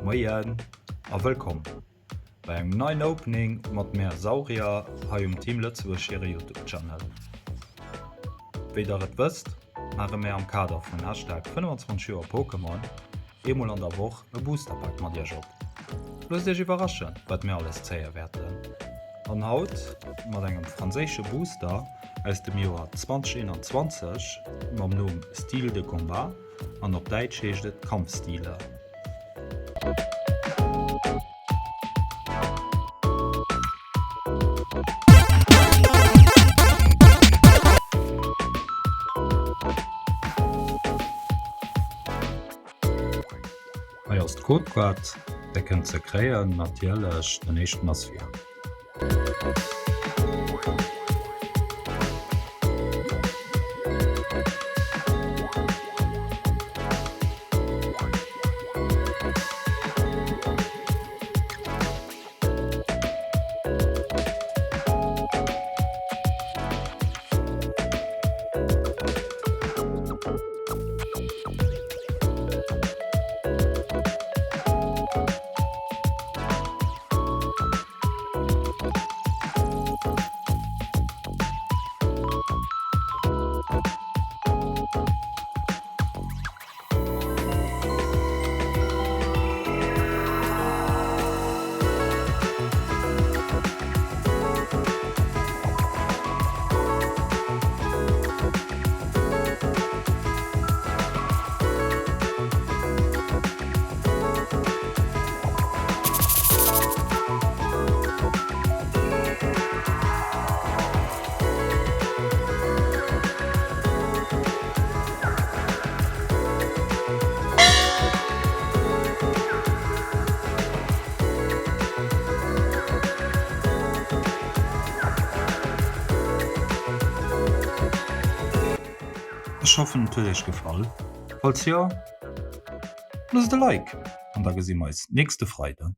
Moien a wëllkom. Beim neuen Opening mat Meer Saurier ha Team Lützeburg ihre YouTube-Channel. Wéider et wëst, mare mé am Kader vun #25 Pokémon emol an der Woch e Boosterpack mat Dir Job. Los Dich iwwerraschen, wat mir alles zéier werden. An Haut mat engem franzésche Booster aus dem Joer 2021 mam Numm Stil de Combat an op Deitsch heecht et Kampfstile. Eiers d'Codewort decken ze kréien natielech den 1. Masfir. Ich hoffe natürlich gefallen. Falls ja, lasst ein Like und da sehen wir uns nächste Freitag.